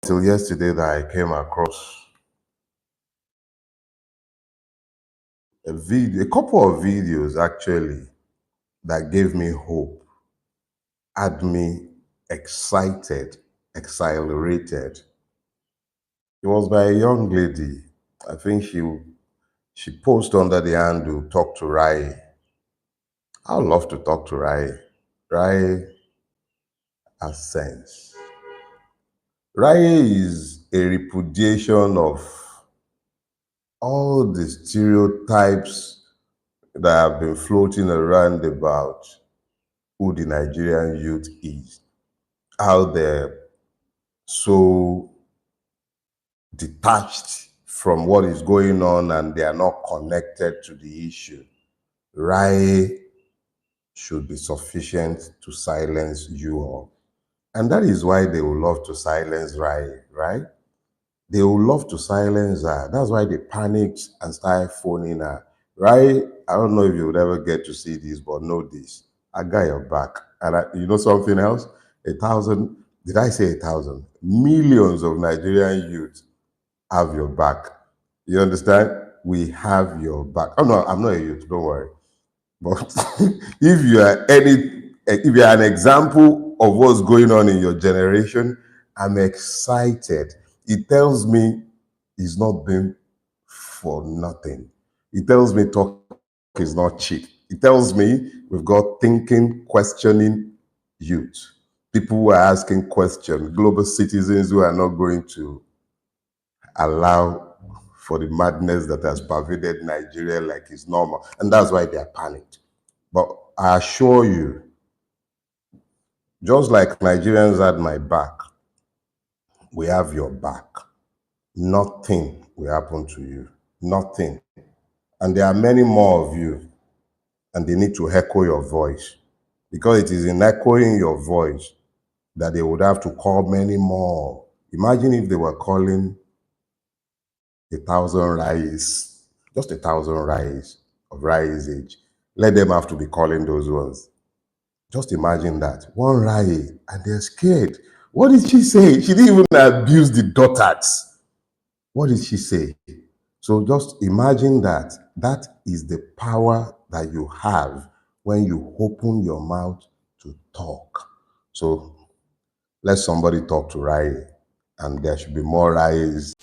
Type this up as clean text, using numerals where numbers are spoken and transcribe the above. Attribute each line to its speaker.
Speaker 1: Till yesterday that I came across a couple of videos actually that gave me hope, had me excited, exhilarated. It was by a young lady. I think she posted under the handle "Talk to Raye." I would love to talk to Raye. Raye has sense. Raye is a repudiation of all the stereotypes that have been floating around about who the Nigerian youth is, how they're so detached from what is going on and they are not connected to the issue. Raye should be sufficient to silence you all. And that is why they would love to silence Raye, right? They would love to silence her. That's why they panicked and started phoning her. Right? I don't know if you would ever get to see this, but know this. I got your back. And you know something else? 1,000, did I say 1,000? Millions of Nigerian youth have your back. You understand? We have your back. Oh no, I'm not a youth, don't worry. But if you are an example of what's going on in your generation, I'm excited. It tells me it's not been for nothing. It tells me talk is not cheap. It tells me we've got thinking, questioning youth. People who are asking questions, global citizens who are not going to allow for the madness that has pervaded Nigeria like it's normal. And that's why they are panicked. But I assure you, just like Nigerians had my back, we have your back. Nothing will happen to you. Nothing. And there are many more of you, and they need to echo your voice. Because it is in echoing your voice that they would have to call many more. Imagine if they were calling 1,000 Rayes, just 1,000 Rayes of Raye's age. Let them have to be calling those ones. Just imagine that. One Raye, and they're scared. What did she say? She didn't even abuse the daughters. What did she say? So just imagine that. That is the power that you have when you open your mouth to talk. So let somebody talk to Raye, and there should be more Rayes.